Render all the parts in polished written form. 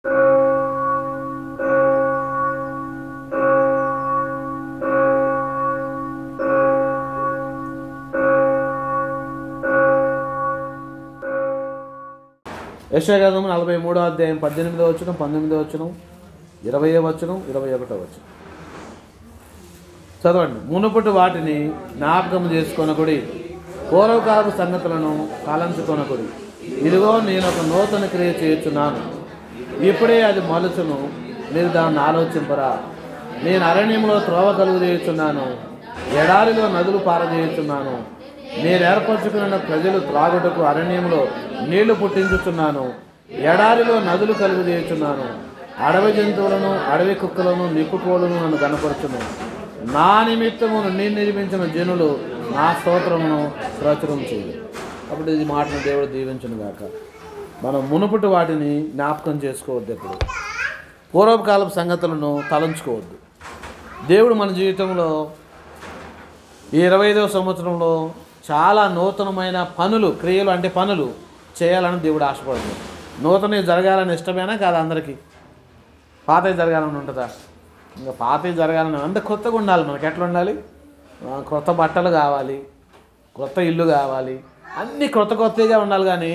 యెషయా గ్రంథం 43వ అధ్యాయం 18వ వచనం, 19వ వచనం, 20వ వచనం, 21వ వచనం చదవండి. మునుపటి వాటిని జ్ఞాపకం చేసుకొనకుడి, పూర్వకాలపు సంగతులను తలంచుకొనకుడి. ఇదిగో నేను ఒక నూతన క్రియ చేయుచున్నాను, ఇప్పుడే అది మలుచును, మీరు దాన్ని ఆలోచింపరా. నేను అరణ్యంలో త్రోవ కలుగు చేయుచున్నాను, ఎడారిలో నదులు పారజేయుచున్నాను. నేను ఏర్పరచుకున్న ప్రజలు త్రాగుటకు అరణ్యంలో నీళ్లు పుట్టించుచున్నాను, ఎడారిలో నదులు కలుగు చేయుచున్నాను. అడవి జంతువులను, అడవి కుక్కలను, నిప్పుకోళ్ళను నన్ను కనపరచును. నా నిమిత్తము నేను నిర్మించిన జనులు నా స్తోత్రమును ప్రచురం చేయు. అప్పుడు ఇది మాటను దేవుడు దీవించును గాక. మనం మునుపటి వాటిని జ్ఞాపకం చేసుకోవద్దు, ఎప్పుడు పూర్వకాలపు సంగతులను తలంచుకోవద్దు. దేవుడు మన జీవితంలో ఈ 25వ సంవత్సరంలో చాలా నూతనమైన పనులు, క్రియలు అంటే పనులు చేయాలని దేవుడు ఆశపడుతుంది. నూతనవి జరగాలని ఇష్టమేనా కాదు అందరికీ? పాతవి జరగాలని ఉంటుందా? ఇంకా పాతవి జరగాలని అంటే కొత్తగా ఉండాలి. మనకి ఎట్లా ఉండాలి? కొత్త బట్టలు కావాలి, కొత్త ఇల్లు కావాలి, అన్నీ కొత్తగా ఉండాలి. కానీ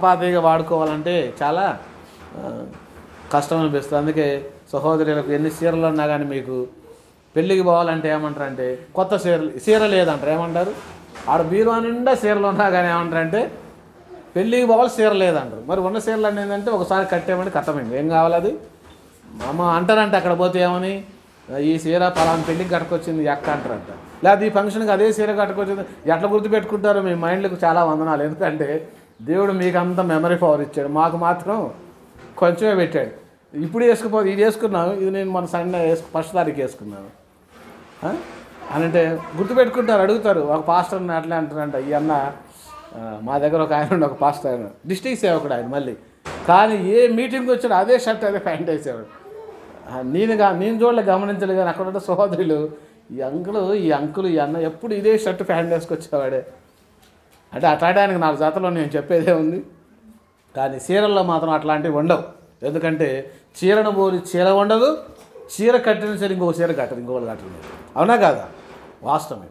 పాతగా వాడుకోవాలంటే చాలా కష్టం అనిపిస్తుంది. అందుకే సహోదరులకు ఎన్ని చీరలు ఉన్నా కానీ మీకు పెళ్ళికి పోవాలంటే ఏమంటారంటే కొత్త చీర లేదంటారు. ఏమంటారు? ఆడ బీరువా నిండా చీరలు ఉన్నా కానీ ఏమంటారంటే పెళ్ళికి పోవాలి, చీర లేదంటారు. మరి ఉన్న చీరలు అనేది ఏంటంటే ఒకసారి కట్టేమంటే కట్టమైంది, ఏం కావాలి అది అమ్మ అంటారంటే అక్కడ పోతే ఏమని, ఈ చీర పలానా పెళ్ళికి కట్టుకొచ్చింది ఎక్క అంటారంట. లేదా ఈ ఫంక్షన్కి అదే చీర కట్టుకొచ్చింది. ఎట్లా గుర్తుపెట్టుకుంటారో మీ మైండ్లకు చాలా వందనాలు. ఎందుకంటే దేవుడు మీకు అంత మెమరీ పవర్ ఇచ్చాడు, మాకు మాత్రం కొంచెమే పెట్టాడు. ఇప్పుడు వేసుకుపోతే ఇది వేసుకున్నాను, ఇది నేను మన సండే ఫస్ట్ తారీఖు వేసుకున్నాను అని అంటే గుర్తుపెట్టుకుంటారు, అడుగుతారు. ఒక పాస్టర్ని అట్లా అంటారంట. ఈ అన్న మా దగ్గర ఒక ఆయన ఒక పాస్టర్, ఆయన డిస్ట్రిక్ట్ సేవకుడు ఆయన. మళ్ళీ కానీ ఏ మీటింగ్కి వచ్చాడు అదే షర్ట్ అదే ప్యాంట్ వేసేవాడు. నేను చూడలే, గమనించలేదు. కానీ అక్కడ ఉన్న సహోదరులు ఈ అంకులు ఈ అన్న ఎప్పుడు ఇదే షర్ట్ ప్యాంట్ వేసుకొచ్చేవాడే. అంటే అట్లాడానికి 4 జతలో నేను చెప్పేదే ఉంది. కానీ చీరల్లో మాత్రం అట్లాంటివి ఉండవు. ఎందుకంటే చీరను పోలి చీర ఉండదు, చీర కట్టిన సరే ఇంకో చీర కట్టదు, ఇంకోళ్ళు కట్టలేదు. అవునా కాదా? వాస్తవమే.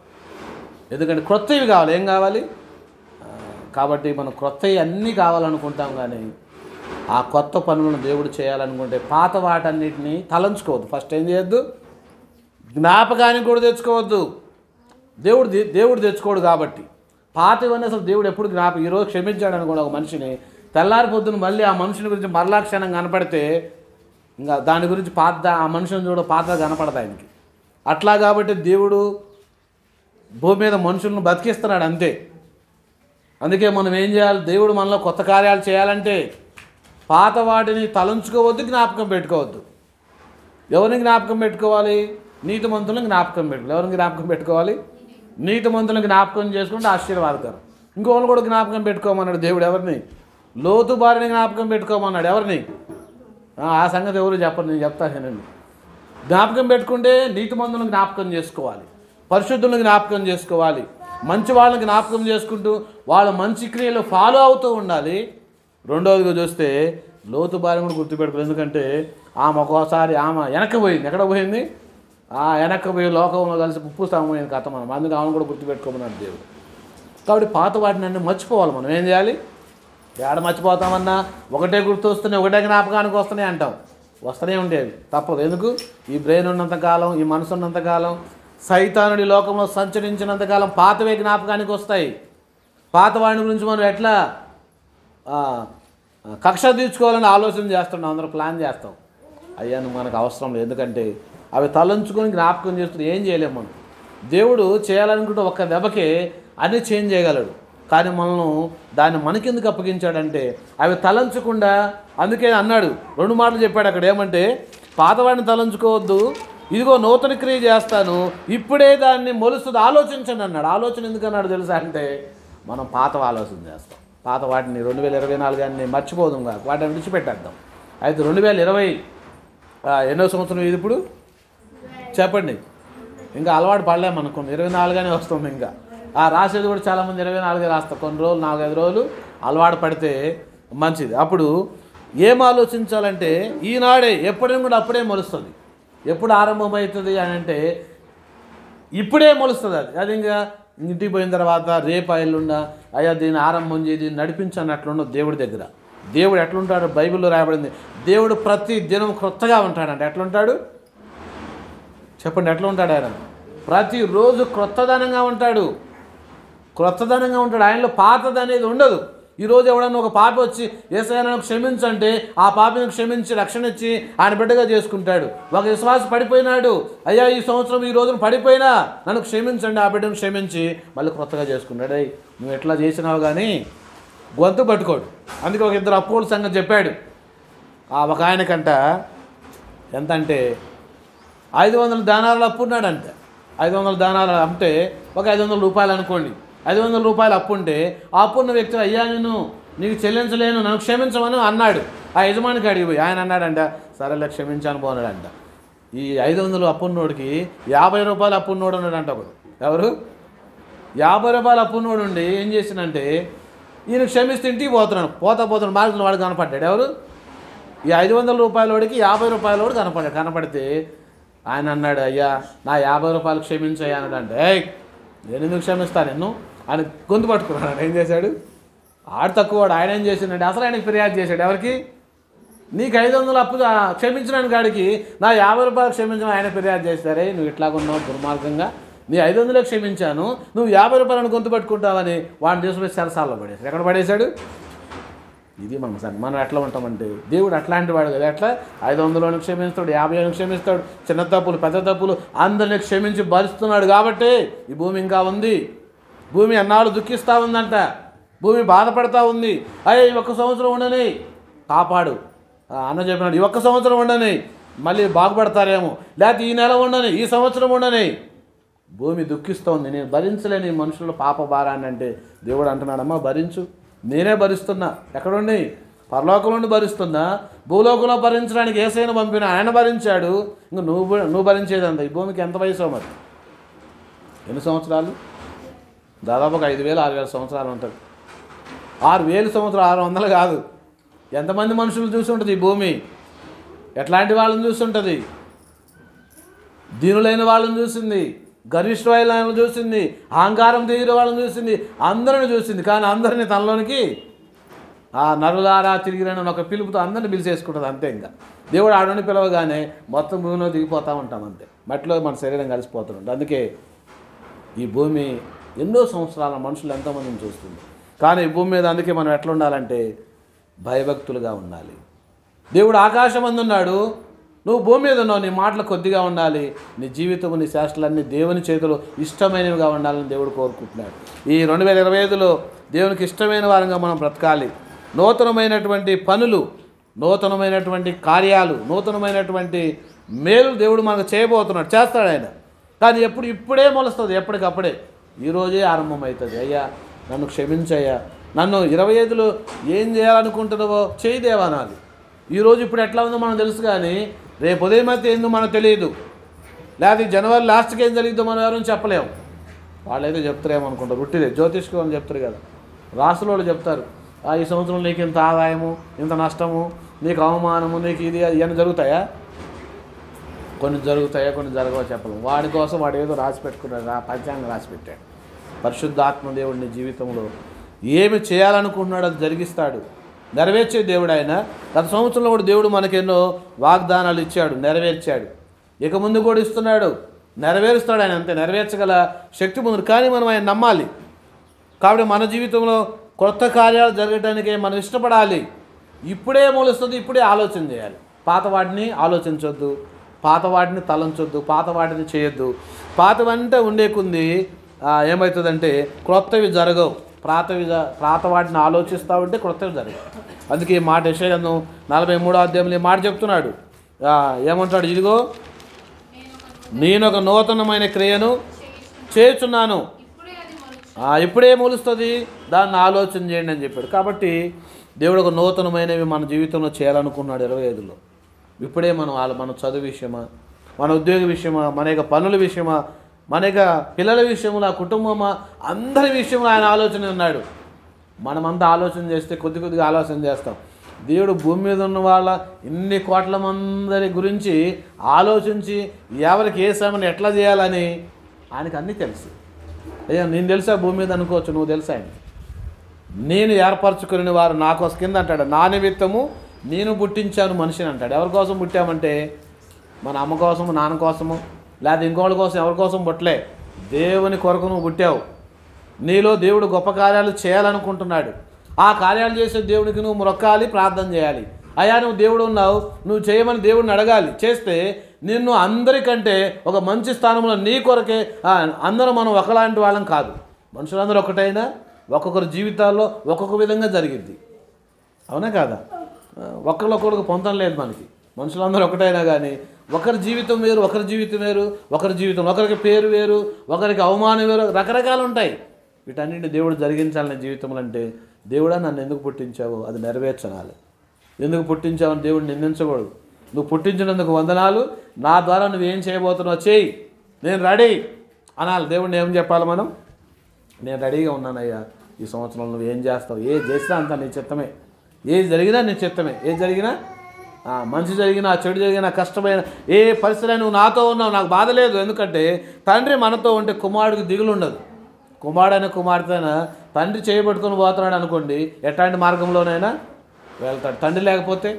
ఎందుకంటే క్రొత్తవి కావాలి. ఏం కావాలి? కాబట్టి మనం క్రొత్తవి అన్నీ కావాలనుకుంటాం. కానీ ఆ కొత్త పనులను దేవుడు చేయాలనుకుంటే పాత వాటన్నిటిని తలంచుకోవద్దు. ఫస్ట్ ఏం చేయొద్దు? జ్ఞాపకానికి కూడా తెచ్చుకోవద్దు. దేవుడు తెచ్చుకోడు. కాబట్టి పాతవన్నీ అసలు దేవుడు ఎప్పుడు ఈరోజు క్షమించాడు అనుకోండి ఒక మనిషిని, తెల్లారి పొద్దున మళ్ళీ ఆ మనుషుని గురించి మరలా క్షణం కనపడితే ఇంకా దాని గురించి ఆ మనుషుని చూడ పాత కనపడదు ఆయనకి. అట్లా కాబట్టి దేవుడు భూమి మీద మనుషులను బతికిస్తున్నాడు అంతే. అందుకే మనం ఏం చేయాలి? దేవుడు మనలో కొత్త కార్యాలు చేయాలంటే పాత వాటిని తలంచుకోవద్దు, జ్ఞాపకం పెట్టుకోవద్దు. ఎవరిని జ్ఞాపకం పెట్టుకోవాలి? నీతిమంతులను జ్ఞాపకం పెట్టుకోవాలి. ఎవరిని జ్ఞాపకం పెట్టుకోవాలి? నీతిమంతులను జ్ఞాపకం చేసుకుంటే ఆశీర్వాదకరం. ఇంకోళ్ళు కూడా జ్ఞాపకం పెట్టుకోమన్నాడు దేవుడు. ఎవరిని? లోతు భార్యని జ్ఞాపకం పెట్టుకోమన్నాడు. ఎవరిని? ఆ సంగతి ఎవరు చెప్పరు, నేను చెప్తాను. జ్ఞాపకం పెట్టుకుంటే నీతిమంతులను జ్ఞాపకం చేసుకోవాలి, పరిశుద్ధులను జ్ఞాపకం చేసుకోవాలి, మంచి వాళ్ళని జ్ఞాపకం చేసుకుంటూ వాళ్ళ మంచి క్రియలు ఫాలో అవుతూ ఉండాలి. రెండవదిగా చూస్తే లోతు భార్య కూడా గుర్తుపెట్టుకోవాలి. ఎందుకంటే ఆమె ఒక్కోసారి వెనక్కి పోయింది. ఎక్కడ పోయింది? వెనక్కి పోయి లోకంలో కలిసి ఉప్పు పోయింది కథ. మనం అందుకే ఆమెను కూడా గుర్తుపెట్టుకోమన్నాడు దేవుడు. కాబట్టి పాత వాటిని అన్నీ మర్చిపోవాలి. మనం ఏం చేయాలి? ఏడ మర్చిపోతామన్నా ఒకటే గుర్తు వస్తున్నాయి, ఒకటే జ్ఞాపకానికి వస్తున్నాయి అంటాం. వస్తూనే ఉండేవి, తప్పదు. ఎందుకు? ఈ బ్రెయిన్ ఉన్నంతకాలం, ఈ మనసు ఉన్నంతకాలం, సైతానుడి లోకంలో సంచరించినంతకాలం పాతవే జ్ఞాపకానికి వస్తాయి. పాత వాడిని గురించి మనం ఎట్లా కక్ష తీర్చుకోవాలని ఆలోచన చేస్తున్నాం, అందరూ ప్లాన్ చేస్తాం. అయ్యాను మనకు అవసరం లేదు. ఎందుకంటే అవి తలంచుకొని జ్ఞాపకం చేస్తున్నా ఏం చేయలేము మనం. దేవుడు చేయాలనుకుంటే ఒక్క దెబ్బకే అన్నీ చేంజ్ చేయగలడు. కానీ మనల్ని దాన్ని మనకెందుకు అప్పగించాడంటే అవి తలంచకుండా. అందుకే అన్నాడు, 2 మాటలు చెప్పాడు అక్కడ. ఏమంటే పాతవాడిని తలంచుకోవద్దు, ఇదిగో నూతన క్రియ చేస్తాను, ఇప్పుడే దాన్ని మొలుస్తుంది, ఆలోచించండి అన్నాడు. ఆలోచన ఎందుకన్నాడు తెలుసా? అంటే మనం పాత ఆలోచన చేస్తాం. పాత వాటిని 2024 అన్ని మర్చిపోదాం కాక వాటిని విడిచిపెట్టేద్దాం. అయితే 2020 ఎన్నో సంవత్సరం ఇది ఇప్పుడు చెప్పండి. ఇంకా అలవాటు పడలేము అనుకోండి, 24 వస్తుంది. ఇంకా రాసేది కూడా చాలామంది 24 రాస్తారు. కొన్ని రోజులు 4-5 రోజులు అలవాటు పడితే మంచిది. అప్పుడు ఏం ఆలోచించాలంటే ఈనాడే ఎప్పుడైనా కూడా అప్పుడే మొలుస్తుంది. ఎప్పుడు ఆరంభమవుతుంది అని అంటే ఇప్పుడే మొలుస్తుంది. అది ఇంకా ఇంటికి పోయిన తర్వాత రేపు ఎల్లుండా అయ్యా దీన్ని ఆరంభం చేయి, దీన్ని నడిపించన్నట్లుండదు దేవుడి దగ్గర. దేవుడు ఎట్లుంటాడు? బైబిల్లో రాయబడింది, దేవుడు ప్రతి దినం క్రొత్తగా ఉంటాడంట. ఎట్లుంటాడు చెప్పండి? ఎట్లా ఉంటాడు ఆయన? ప్రతిరోజు క్రొత్తదనంగా ఉంటాడు. క్రొత్తదనంగా ఉంటాడు. ఆయనలో పాతది అనేది ఉండదు. ఈరోజు ఎవడన్నా ఒక పాప వచ్చి యేసయ్యా నన్ను క్షమించంటే ఆ పాపను క్షమించి రక్షణ ఇచ్చి ఆయన బిడ్డగా చేసుకుంటాడు. ఒక విశ్వాసం పడిపోయినాడు, అయ్యా ఈ సంవత్సరం ఈ రోజున పడిపోయినా నన్ను క్షమించండి, ఆ బిడ్డను క్షమించి మళ్ళీ క్రొత్తగా చేసుకుంటాడు. అయ్యి నువ్వు ఎట్లా చేసినావు కానీ గొంతు పట్టుకోడు. అందుకే ఒక ఇద్దరు అప్పుల సంగతి చెప్పాడు. ఒక ఆయనకంట ఎంత అంటే 500 దానాలు అప్పు ఉన్నాడంటే. 500 దానాలు అంటే ఒక 500 రూపాయలు అనుకోండి. 500 రూపాయలు అప్పు ఉంటే ఆ అప్పున్న వ్యక్తి అయ్యా నీకు చెల్లించలేను, నన్ను క్షమించమని అన్నాడు. ఆ యజమానికి అడిగిపోయి ఆయన అన్నాడంట, సరేలే క్షమించాను పోనాడంట. ఈ 500 అప్పున్నోడికి 50 రూపాయలు అప్పున్నోడు ఉన్నాడంట. ఒకడు ఎవరు 50 రూపాయలు అప్పున్నోడు ఉండి ఏం చేసినంటే ఈయన క్షమిస్తే ఇంటికి పోతున్నాడు మార్గంలో వాడు కనపడ్డాడు. ఎవరు? ఈ 500 రూపాయలోడికి 50 రూపాయలోడు కనపడ్డాడు. కనపడితే ఆయన అన్నాడు, అయ్యా నా 50 రూపాయలు క్షమించాయి అన్నాడంటే. నేను ఎందుకు క్షమిస్తాను నిన్ను ఆయన గొంతు పట్టుకున్నాడు. ఏం చేశాడు? ఆడు తక్కువవాడు. ఆయన ఏం చేసిందంటే అసలు ఆయనకి ఫిర్యాదు చేశాడు. ఎవరికి? నీకు 500 అప్పు క్షమించడానికి కాడికి నా 50 రూపాయలు క్షమించిన ఆయన ఫిర్యాదు చేస్తారే, నువ్వు ఇట్లాగున్నావు దుర్మార్గంగా, నీ 500 క్షమించాను, నువ్వు 50 రూపాయలను గొంతు పట్టుకుంటావని వాడిని తీసుకుపోయి సరసాల్లో పడేశాడు. ఎక్కడ పడేశాడు? ఇది మనం ఎట్లా ఉంటామంటే దేవుడు అట్లాంటి వాడు కదా. ఎట్లా 500 క్షమిస్తాడు, 50 క్షమిస్తాడు, చిన్న తప్పులు పెద్ద తప్పులు అందరినీ క్షమించి భరిస్తున్నాడు. కాబట్టి ఈ భూమి ఇంకా ఉంది. భూమి ఎన్నాళ్ళు దుఃఖిస్తూ ఉందంట, భూమి బాధపడతా ఉంది. అయ్యే ఈ 1 సంవత్సరం ఉండని కాపాడు అన్న చెప్పినాడు. ఈ 1 సంవత్సరం ఉండని మళ్ళీ బాగుపడతారేమో, లేకపోతే ఈ నెల ఉండని, ఈ సంవత్సరం ఉండని. భూమి దుఃఖిస్తోంది, నేను భరించలేని మనుషుల పాప భారాన్ని అంటే దేవుడు అంటున్నాడమ్మా భరించు, నేనే భరిస్తున్నా. ఎక్కడుండి? పరలోకం నుండి భరిస్తున్నా. భూలోకంలో భరించడానికి యేసయ్యను పంపిన ఆయన భరించాడు. ఇంక నువ్వు భరించేదంతా. ఈ భూమికి ఎంత వయసు మరి? ఎన్ని సంవత్సరాలు? దాదాపు ఒక 5,000 6,000 సంవత్సరాలు ఉంటుంది. 6,000 సంవత్సరాలు, 600 కాదు. ఎంతమంది మనుషులు చూసి ఉంటుంది ఈ భూమి? ఎట్లాంటి వాళ్ళని చూస్తుంటుంది? దీనులైన వాళ్ళని చూసింది, గరిష్ఠమైన వాళ్ళని చూసింది, అహంకారం తీరిన వాళ్ళని చూసింది, అందరిని చూసింది. కానీ అందరినీ తనలోనికి నరులారా తిరిగిరని ఒక పిలుపుతో అందరిని పిలిచేసుకుంటుంది అంతే. ఇంకా దేవుడు ఆడని పిలవగానే మొత్తం భూమిలో దిగిపోతూ ఉంటాం అంతే. మట్టిలో మన శరీరం కలిసిపోతుంటుంది. అందుకే ఈ భూమి ఎన్నో సంవత్సరాల మనుషులు ఎంతోమందిని చూస్తుంది. కానీ ఈ భూమి మీద అందుకే మనం ఎట్లా ఉండాలంటే భయభక్తులుగా ఉండాలి. దేవుడు ఆకాశం అందున్నాడు, నువ్వు భూమి మీద ఉన్నావు, నీ మాటలు కొద్దిగా ఉండాలి. నీ జీవితం నీ శాస్త్రాలన్నీ దేవుని చేతిలో ఇష్టమైనవిగా ఉండాలని దేవుడు కోరుకుంటున్నాడు. ఈ 2025లో దేవునికి ఇష్టమైన వారంగా మనం బ్రతకాలి. నూతనమైనటువంటి పనులు, నూతనమైనటువంటి కార్యాలు, నూతనమైనటువంటి మేలు దేవుడు మనకు చేయబోతున్నాడు, చేస్తాడు ఆయన. కానీ ఇప్పుడే మొలుస్తుంది, ఎప్పటికప్పుడే. ఈరోజే ఆరంభమవుతుంది. అయ్యా నన్ను క్షమించయ్యా, నన్ను 25లో ఏం చేయాలనుకుంటున్నావో చేయి దేవా నాది. ఈరోజు ఇప్పుడు ఎట్లా ఉందో మనం తెలుసు, కానీ రేపు ఉదయం అయితే ఏందో మనకు తెలియదు. లేకపోతే జనవరి లాస్ట్కి ఏం జరిగిద్దో మనం ఎవరైనా చెప్పలేము. వాళ్ళైతే చెప్తారేమో అనుకుంటారు, ఉట్టిదే జ్యోతిష్కం అని చెప్తారు కదా, రాసుల వాళ్ళు చెప్తారు. ఈ సంవత్సరం నీకు ఇంత ఆదాయము, ఇంత నష్టము, నీకు అవమానము, నీకు ఇది ఇవన్నీ జరుగుతాయా? కొన్ని జరుగుతాయా, కొన్ని జరగవో చెప్పలేము. వాడి కోసం వాడు ఏదో రాసి పెట్టుకున్నాడు, పంచాంగం రాసి పెట్టాడు. పరిశుద్ధాత్మ దేవుడు నీ జీవితంలో ఏమి చేయాలనుకుంటున్నాడు అది జరిగిస్తాడు, నెరవేర్చే దేవుడు ఆయన. గత సంవత్సరంలో కూడా దేవుడు మనకెన్నో వాగ్దానాలు ఇచ్చాడు, నెరవేర్చాడు. ఇక ముందు కూడా ఇస్తున్నాడు, నెరవేరుస్తాడు ఆయన. అంతే, నెరవేర్చగల శక్తి ముందు. కానీ మనం ఆయన నమ్మాలి. కాబట్టి మన జీవితంలో కొత్త కార్యాలు జరగటానికి మనం ఇష్టపడాలి. ఇప్పుడే మొలుస్తుంది, ఇప్పుడే ఆలోచన చేయాలి. పాత వాటిని ఆలోచించొద్దు, పాత వాటిని తలంచొద్దు, పాత వాటిని చేయొద్దు. పాతవంటే ఉండే కొంది ఏమవుతుందంటే క్రొత్తవి జరగవు. పాత వాటిని ఆలోచిస్తూ ఉంటే క్రొత్తవి జరగవు. అందుకే ఈ మాట యెషయా 43వ అధ్యాయంలో ఈ మాట చెప్తున్నాడు. ఏమంటాడు? ఇదిగో నేను ఒక నూతనమైన క్రియను చేస్తున్నాను, ఇప్పుడే మొలుస్తుంది, దాన్ని ఆలోచన చేయండి అని చెప్పాడు. కాబట్టి దేవుడు ఒక నూతనమైనవి మన జీవితంలో చేయాలనుకున్నాడు 25లో. ఇప్పుడే మన చదువు విషయమా, మన ఉద్యోగ విషయమా, మన యొక్క పనుల విషయమా, మన యొక్క పిల్లల విషయంలో, కుటుంబమా, అందరి విషయంలో ఆయన ఆలోచన ఉన్నాడు. మనమంతా ఆలోచన చేస్తే కొద్దిగా ఆలోచన చేస్తాం. దేవుడు భూమి మీద ఉన్న వాళ్ళ ఇన్ని కోట్ల మంది గురించి ఆలోచించి ఎవరికి ఏ సమయం ఎట్లా చేయాలని ఆయనకు అన్నీ తెలుసు. అయ్యా నేను తెలుసా భూమి మీద అనుకోవచ్చు, నువ్వు తెలుసా ఆయన. నేను ఏర్పరచుకుని వారు నా కోసం కింద అంటాడు, నా నిమిత్తము నేను పుట్టించాను మనిషిని అంటాడు. ఎవరి కోసం పుట్టామంటే మన అమ్మ కోసము, నాన్న కోసము, లేదా ఇంకోళ్ళ కోసం, ఎవరి కోసం పుట్టలే. దేవుని కొరకు నువ్వు పుట్టావు. నీలో దేవుడు గొప్ప కార్యాలు చేయాలనుకుంటున్నాడు. ఆ కార్యాలు చేసే దేవుడికి నువ్వు మొక్కాలి, ప్రార్థన చేయాలి. అయ్యా నువ్వు దేవుడు ఉన్నావు, నువ్వు చేయమని దేవుడిని అడగాలి. చేస్తే నిన్ను అందరికంటే ఒక మంచి స్థానంలో నీ కొరకే. అందరూ మనం ఒకలాంటి వాళ్ళం కాదు, మనుషులందరూ ఒకటైనా ఒక్కొక్కరి జీవితాల్లో ఒక్కొక్క విధంగా జరిగింది. అవునా కాదా? ఒకరికొకరికి పొంతం లేదు మనకి. మనుషులందరూ ఒకటైనా కానీ ఒకరి జీవితం వేరు, ఒకరి జీవితం వేరు, ఒకరి జీవితం ఒకరికి పేరు వేరు, ఒకరికి అవమానం వేరు, రకరకాలు ఉంటాయి. వీటన్నింటినీ దేవుడు జరిగించాలనే జీవితంలో అంటే దేవుడా నన్ను ఎందుకు పుట్టించావు అది నెరవేర్చాలి. ఎందుకు పుట్టించావని దేవుడు నిందించకూడదు. నువ్వు పుట్టించినందుకు వందనాలు, నా ద్వారా నువ్వేం చేయబోతున్నావు చేయి, నేను రెడీ అనాలి. దేవుడిని ఏం చెప్పాలి మనం? నేను రెడీగా ఉన్నానయ్యా, ఈ సంవత్సరంలో నువ్వు ఏం చేస్తావు, ఏది చేసినా అంతా నీ చిత్తమే, ఏది జరిగినా నీ చిత్తమే. ఏది జరిగినా, మంచి జరిగినా చెడు జరిగినా కష్టమైన ఏ పరిస్థితి నువ్వు నాతో ఉన్నావు, నాకు బాధ లేదు. ఎందుకంటే తండ్రి మనతో ఉంటే కుమారుడికి దిగులు ఉండదు. కుమారుడైన కుమార్తెన తండ్రి చేయబట్టుకొని పోతున్నాడు అనుకోండి, ఎట్లాంటి మార్గంలోనైనా వెళ్తాడు. తండ్రి లేకపోతే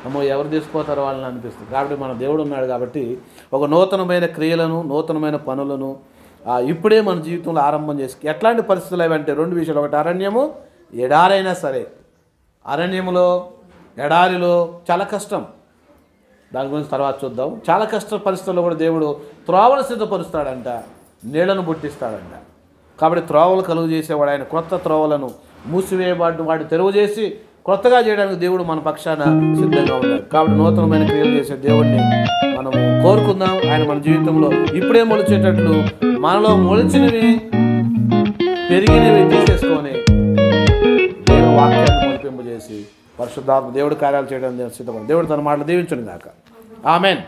అమ్మో ఎవరు తీసుకుపోతారో వాళ్ళని అనిపిస్తుంది. కాబట్టి మన దేవుడు ఉన్నాడు కాబట్టి ఒక నూతనమైన క్రియలను, నూతనమైన పనులను ఇప్పుడే మన జీవితంలో ఆరంభం చేసి. ఎట్లాంటి పరిస్థితులు ఏవంటే రెండు విషయాలు. ఒకటి అరణ్యము, ఎడారైనా సరే. అరణ్యములో, ఎడారిలో చాలా కష్టం, దాని గురించి తర్వాత చూద్దాం. చాలా కష్ట పరిస్థితుల్లో కూడా దేవుడు త్రోవలు సిద్ధపరుస్తాడంట, నీళ్లను పుట్టిస్తాడంట. కాబట్టి త్రోవలు కలుగు చేసేవాడు ఆయన. కొత్త త్రోవలను మూసివేయబడి వాటి తెరువు చేసి కొత్తగా చేయడానికి దేవుడు మన పక్షాన సిద్ధంగా ఉన్నాడు. కాబట్టి నూతనమైన క్రియలు చేసే దేవుడిని మనము కోరుకుందాం. ఆయన మన జీవితంలో ఇప్పుడే మొలిచేటట్లు మనలో మొలిచినవి, పెరిగినవి తీసేసుకొని దేవుడు వాక్యాన్ని మొలిపింపజేసి పరిశుద్ధాత్మ దేవుడు కార్యాలు చేయడం సిద్ధపడి దేవుడు తన మాటలు దీవించును గాక. ఆమెన్.